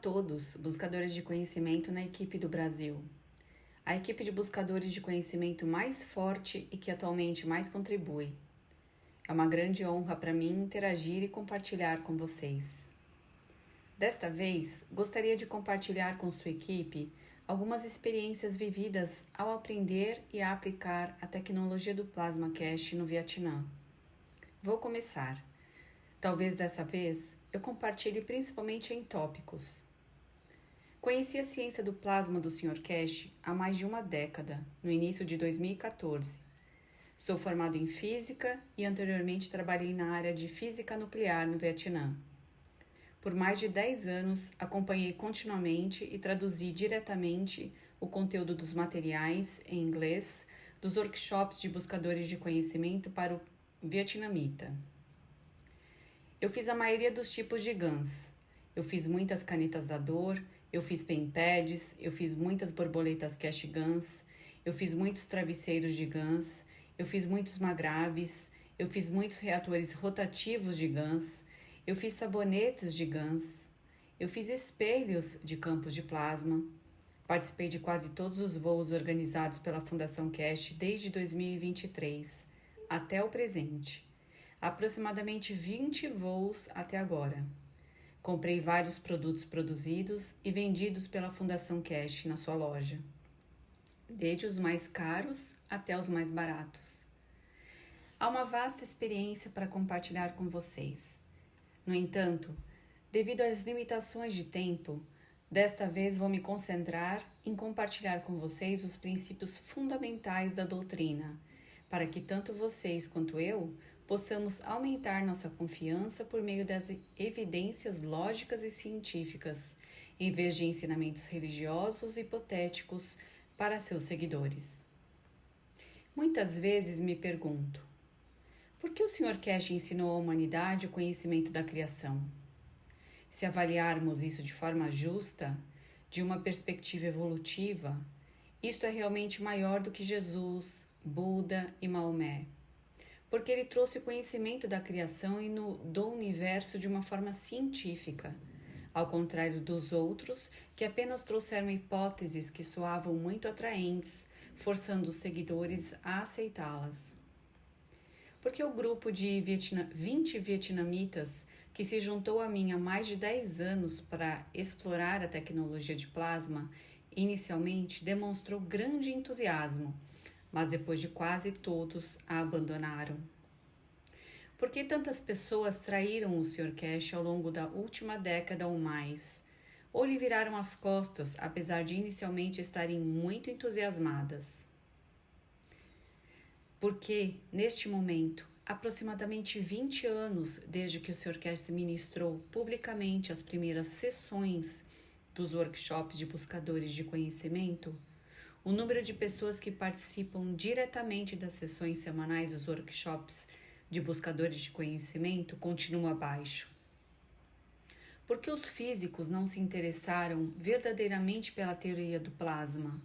todos, buscadores de conhecimento na equipe do Brasil. A equipe de buscadores de conhecimento mais forte e que atualmente mais contribui. É uma grande honra para mim interagir e compartilhar com vocês. Desta vez, gostaria de compartilhar com sua equipe algumas experiências vividas ao aprender e a aplicar a tecnologia do Plasma Cache no Vietnã. Vou começar. Talvez dessa vez eu compartilhe principalmente em tópicos. Conheci a ciência do plasma do Sr. Cache há mais de uma década, no início de 2014. Sou formado em física e anteriormente trabalhei na área de física nuclear no Vietnã. Por mais de 10 anos, acompanhei continuamente e traduzi diretamente o conteúdo dos materiais em inglês dos workshops de buscadores de conhecimento para o vietnamita. Eu fiz a maioria dos tipos de GANs. Eu fiz muitas canetas da dor, eu fiz pen pads, eu fiz muitas borboletas cache GANs, eu fiz muitos travesseiros de GANs, eu fiz muitos magraves, eu fiz muitos reatores rotativos de GANs, eu fiz sabonetes de GANs, eu fiz espelhos de campos de plasma. Participei de quase todos os voos organizados pela Fundação Cache desde 2023 até o presente. Aproximadamente 20 voos até agora. Comprei vários produtos produzidos e vendidos pela Fundação Cache na sua loja, desde os mais caros até os mais baratos. Há uma vasta experiência para compartilhar com vocês. No entanto, devido às limitações de tempo, desta vez vou me concentrar em compartilhar com vocês os princípios fundamentais da doutrina, para que tanto vocês quanto eu possamos aumentar nossa confiança por meio das evidências lógicas e científicas, em vez de ensinamentos religiosos hipotéticos para seus seguidores. Muitas vezes me pergunto, por que o Sr. Cache ensinou à humanidade o conhecimento da criação? Se avaliarmos isso de forma justa, de uma perspectiva evolutiva, isto é realmente maior do que Jesus, Buda e Maomé, porque ele trouxe o conhecimento da criação e do universo de uma forma científica, ao contrário dos outros que apenas trouxeram hipóteses que soavam muito atraentes, forçando os seguidores a aceitá-las. Porque o grupo de 20 vietnamitas que se juntou a mim há mais de 10 anos para explorar a tecnologia de plasma, inicialmente demonstrou grande entusiasmo, mas depois de quase todos a abandonaram. Por que tantas pessoas traíram o Sr. Cache ao longo da última década ou mais? Ou lhe viraram as costas, apesar de inicialmente estarem muito entusiasmadas? Porque, neste momento, aproximadamente 20 anos desde que o Sr. Cache ministrou publicamente as primeiras sessões dos workshops de buscadores de conhecimento, o número de pessoas que participam diretamente das sessões semanais dos workshops de buscadores de conhecimento continua baixo. Porque os físicos não se interessaram verdadeiramente pela teoria do plasma,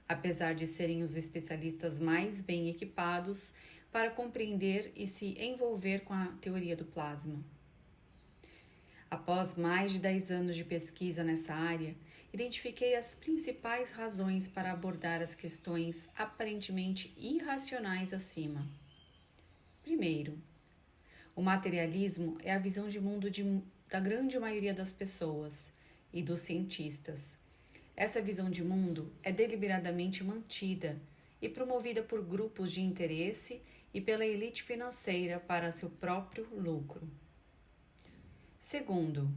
apesar de serem os especialistas mais bem equipados para compreender e se envolver com a teoria do plasma. Após mais de 10 anos de pesquisa nessa área, identifiquei as principais razões para abordar as questões aparentemente irracionais acima. Primeiro, o materialismo é a visão de mundo da grande maioria das pessoas e dos cientistas. Essa visão de mundo é deliberadamente mantida e promovida por grupos de interesse e pela elite financeira para seu próprio lucro. Segundo,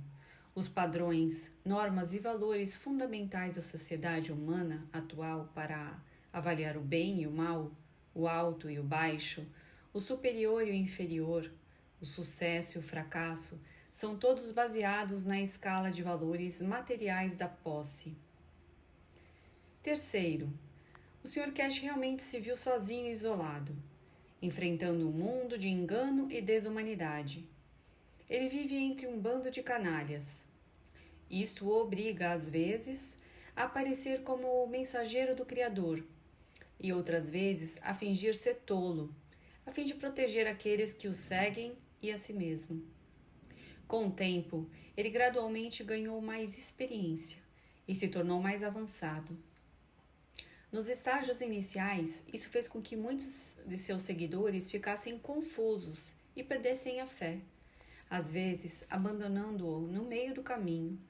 os padrões, normas e valores fundamentais da sociedade humana atual para avaliar o bem e o mal, o alto e o baixo, o superior e o inferior, o sucesso e o fracasso, são todos baseados na escala de valores materiais da posse. Terceiro, o Sr. Cache realmente se viu sozinho e isolado, enfrentando um mundo de engano e desumanidade. Ele vive entre um bando de canalhas. Isto o obriga, às vezes, a aparecer como o mensageiro do Criador e outras vezes a fingir ser tolo, a fim de proteger aqueles que o seguem e a si mesmo. Com o tempo, ele gradualmente ganhou mais experiência e se tornou mais avançado. Nos estágios iniciais, isso fez com que muitos de seus seguidores ficassem confusos e perdessem a fé, às vezes abandonando-o no meio do caminho.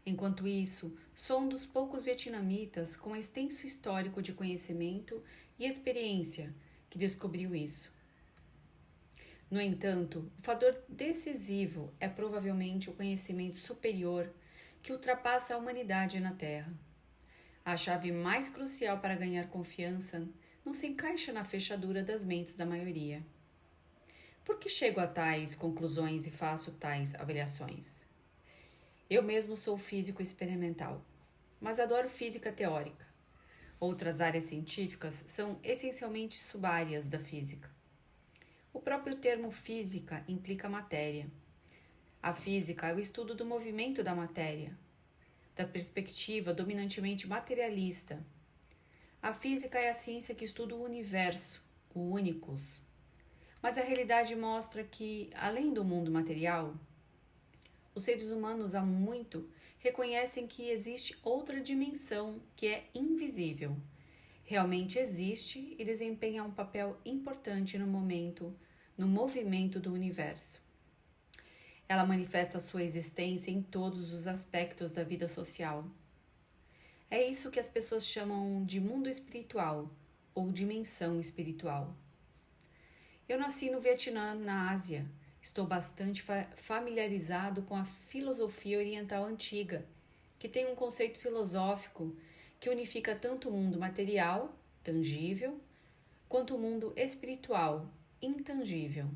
Enquanto isso, sou um dos poucos vietnamitas com extenso histórico de conhecimento e experiência que descobriu isso. No entanto, o fator decisivo é provavelmente o conhecimento superior que ultrapassa a humanidade na Terra. A chave mais crucial para ganhar confiança não se encaixa na fechadura das mentes da maioria. Por que chego a tais conclusões e faço tais avaliações? Eu mesmo sou físico experimental, mas adoro física teórica. Outras áreas científicas são essencialmente subáreas da física. O próprio termo física implica matéria. A física é o estudo do movimento da matéria, da perspectiva dominantemente materialista. A física é a ciência que estuda o universo, o unicus. Mas a realidade mostra que, além do mundo material, os seres humanos há muito reconhecem que existe outra dimensão que é invisível. Realmente existe e desempenha um papel importante no movimento do universo. Ela manifesta sua existência em todos os aspectos da vida social. É isso que as pessoas chamam de mundo espiritual ou dimensão espiritual. Eu nasci no Vietnã, na Ásia. Estou bastante familiarizado com a filosofia oriental antiga, que tem um conceito filosófico que unifica tanto o mundo material, tangível, quanto o mundo espiritual, intangível.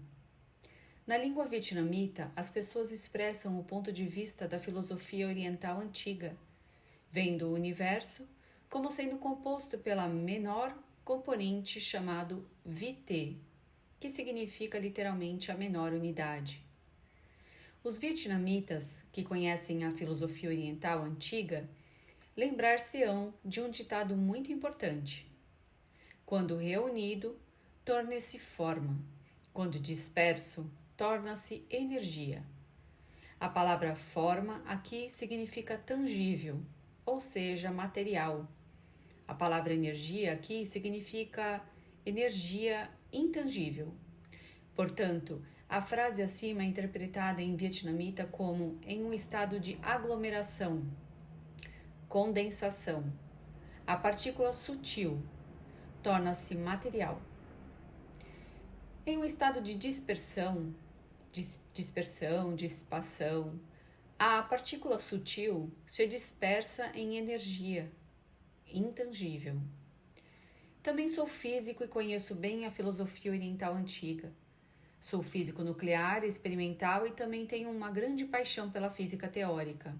Na língua vietnamita, as pessoas expressam o ponto de vista da filosofia oriental antiga, vendo o universo como sendo composto pela menor componente chamado Vité, que significa literalmente a menor unidade. Os vietnamitas, que conhecem a filosofia oriental antiga, lembrar-se-ão de um ditado muito importante. Quando reunido, torna-se forma. Quando disperso, torna-se energia. A palavra forma aqui significa tangível, ou seja, material. A palavra energia aqui significa energia intangível. Portanto, a frase acima é interpretada em vietnamita como em um estado de aglomeração, condensação. A partícula sutil torna-se material. Em um estado de dispersão, dissipação, a partícula sutil se dispersa em energia intangível. Também sou físico e conheço bem a filosofia oriental antiga. Sou físico nuclear, experimental e também tenho uma grande paixão pela física teórica.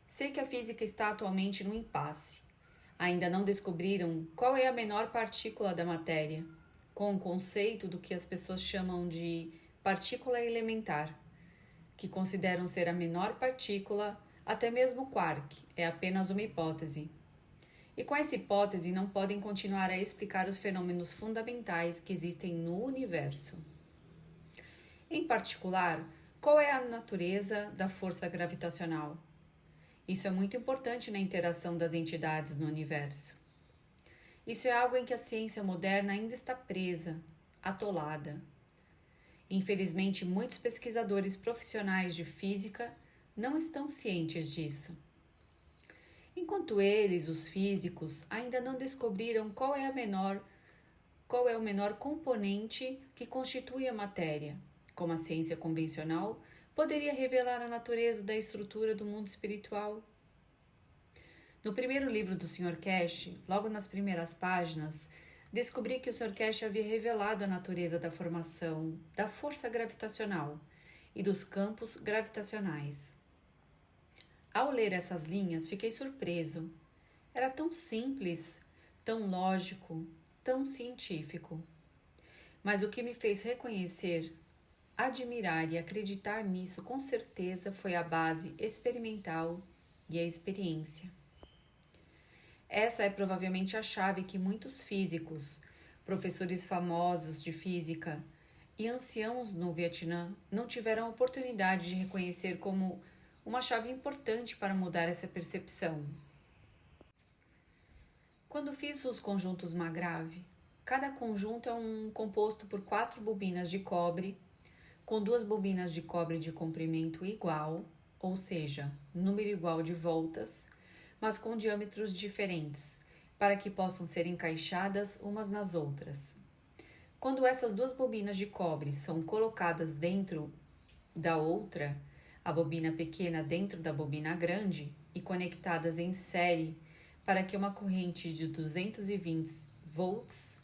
Sei que a física está atualmente num impasse. Ainda não descobriram qual é a menor partícula da matéria, com o conceito do que as pessoas chamam de partícula elementar, que consideram ser a menor partícula, até mesmo o quark, é apenas uma hipótese. E com essa hipótese não podem continuar a explicar os fenômenos fundamentais que existem no universo. Em particular, qual é a natureza da força gravitacional? Isso é muito importante na interação das entidades no universo. Isso é algo em que a ciência moderna ainda está presa, atolada. Infelizmente, muitos pesquisadores profissionais de física não estão cientes disso. Enquanto eles, os físicos, ainda não descobriram qual é o menor componente que constitui a matéria, como a ciência convencional poderia revelar a natureza da estrutura do mundo espiritual. No primeiro livro do Sr. Cash, logo nas primeiras páginas, descobri que o Sr. Cash havia revelado a natureza da formação da força gravitacional e dos campos gravitacionais. Ao ler essas linhas, fiquei surpreso. Era tão simples, tão lógico, tão científico. Mas o que me fez reconhecer, admirar e acreditar nisso com certeza foi a base experimental e a experiência. Essa é provavelmente a chave que muitos físicos, professores famosos de física e anciãos no Vietnã não tiveram a oportunidade de reconhecer como uma chave importante para mudar essa percepção. Quando fiz os conjuntos Magrave, cada conjunto é composto por 4 bobinas de cobre, com 2 bobinas de cobre de comprimento igual, ou seja, número igual de voltas, mas com diâmetros diferentes, para que possam ser encaixadas umas nas outras. Quando essas 2 bobinas de cobre são colocadas dentro da outra, a bobina pequena dentro da bobina grande, e conectadas em série para que uma corrente de 220 volts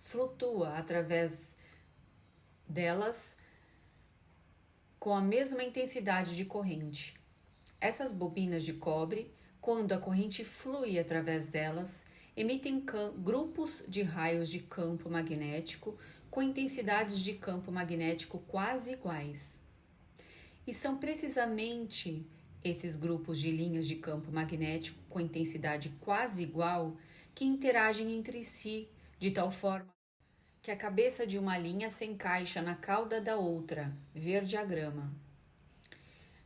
flutua através delas com a mesma intensidade de corrente. Essas bobinas de cobre, quando a corrente flui através delas, emitem grupos de raios de campo magnético com intensidades de campo magnético quase iguais. E são precisamente esses grupos de linhas de campo magnético com intensidade quase igual que interagem entre si de tal forma que a cabeça de uma linha se encaixa na cauda da outra, ver diagrama.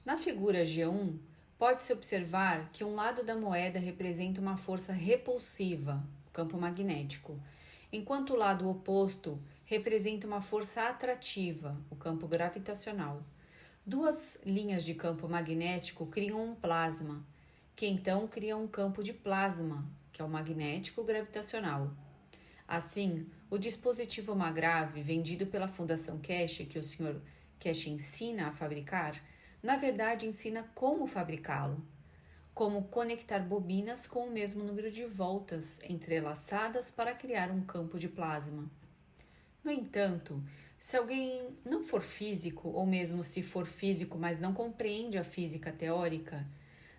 Na figura G1, pode-se observar que um lado da moeda representa uma força repulsiva, o campo magnético, enquanto o lado oposto representa uma força atrativa, o campo gravitacional. 2 linhas de campo magnético criam um plasma, que então cria um campo de plasma, que é o magnético gravitacional. Assim, o dispositivo Magrave, vendido pela Fundação Keshe, que o Sr. Keshe ensina a fabricar, na verdade ensina como fabricá-lo, como conectar bobinas com o mesmo número de voltas entrelaçadas para criar um campo de plasma. No entanto, se alguém não for físico, ou mesmo se for físico, mas não compreende a física teórica,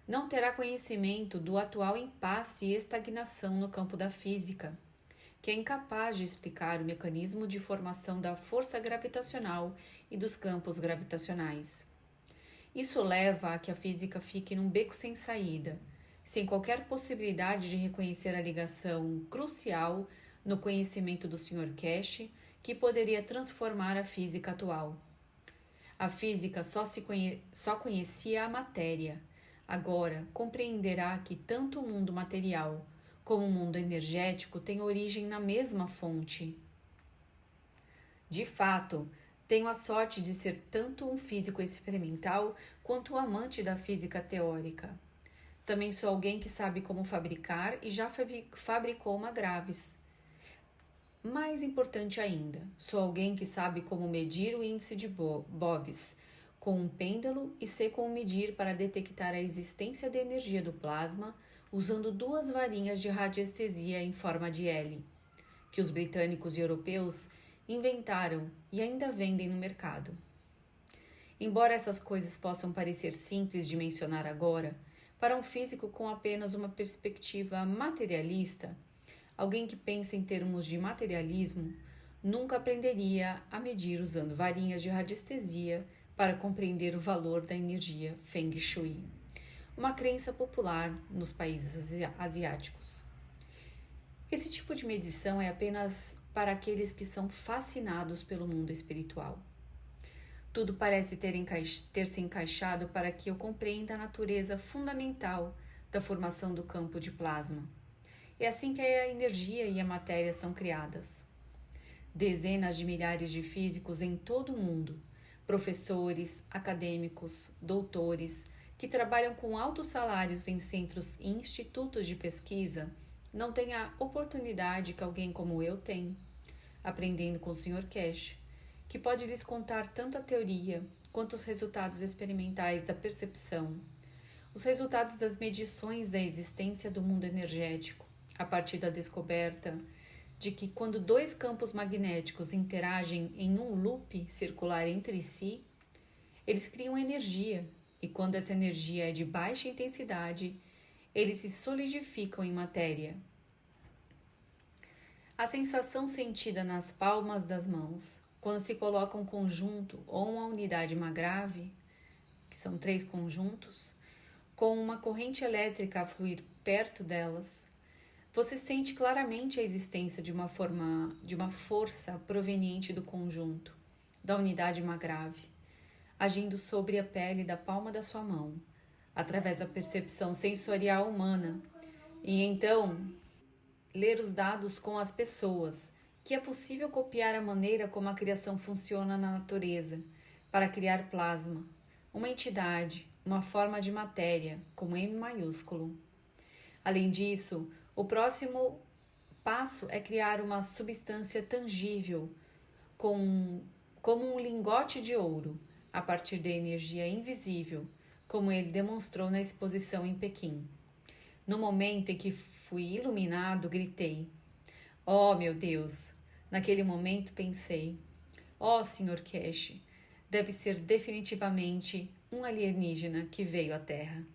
não terá conhecimento do atual impasse e estagnação no campo da física, que é incapaz de explicar o mecanismo de formação da força gravitacional e dos campos gravitacionais. Isso leva a que a física fique num beco sem saída, sem qualquer possibilidade de reconhecer a ligação crucial no conhecimento do Sr. Keshe, que poderia transformar a física atual. A física só conhecia a matéria. Agora compreenderá que tanto o mundo material como o mundo energético têm origem na mesma fonte. De fato, tenho a sorte de ser tanto um físico experimental quanto um amante da física teórica. Também sou alguém que sabe como fabricar e já fabricou Magraves. Mais importante ainda, sou alguém que sabe como medir o índice de Bovis com um pêndulo e sei como medir para detectar a existência de energia do plasma usando 2 varinhas de radiestesia em forma de L, que os britânicos e europeus inventaram e ainda vendem no mercado. Embora essas coisas possam parecer simples de mencionar agora, para um físico com apenas uma perspectiva materialista, alguém que pensa em termos de materialismo nunca aprenderia a medir usando varinhas de radiestesia para compreender o valor da energia Feng Shui, uma crença popular nos países asiáticos. Esse tipo de medição é apenas para aqueles que são fascinados pelo mundo espiritual. Tudo parece ter se encaixado para que eu compreenda a natureza fundamental da formação do campo de plasma. É assim que a energia e a matéria são criadas. Dezenas de milhares de físicos em todo o mundo, professores, acadêmicos, doutores, que trabalham com altos salários em centros e institutos de pesquisa, não têm a oportunidade que alguém como eu tem, aprendendo com o Sr. Keshe, que pode lhes contar tanto a teoria quanto os resultados experimentais da percepção, os resultados das medições da existência do mundo energético, a partir da descoberta de que quando 2 campos magnéticos interagem em um loop circular entre si, eles criam energia, e quando essa energia é de baixa intensidade, eles se solidificam em matéria. A sensação sentida nas palmas das mãos, quando se coloca um conjunto ou uma unidade Magrave, que são 3 conjuntos, com uma corrente elétrica a fluir perto delas, você sente claramente a existência de uma força proveniente do conjunto. da unidade Magrave, agindo sobre a pele da palma da sua mão, através da percepção sensorial humana, e então ler os dados com as pessoas, que é possível copiar a maneira como a criação funciona na natureza, para criar plasma, uma entidade, uma forma de matéria, com M maiúsculo. Além disso, o próximo passo é criar uma substância tangível, como um lingote de ouro, a partir da energia invisível, como ele demonstrou na exposição em Pequim. No momento em que fui iluminado, gritei: "Oh, meu Deus!" Naquele momento pensei: "Oh, Sr. Cash, deve ser definitivamente um alienígena que veio à Terra."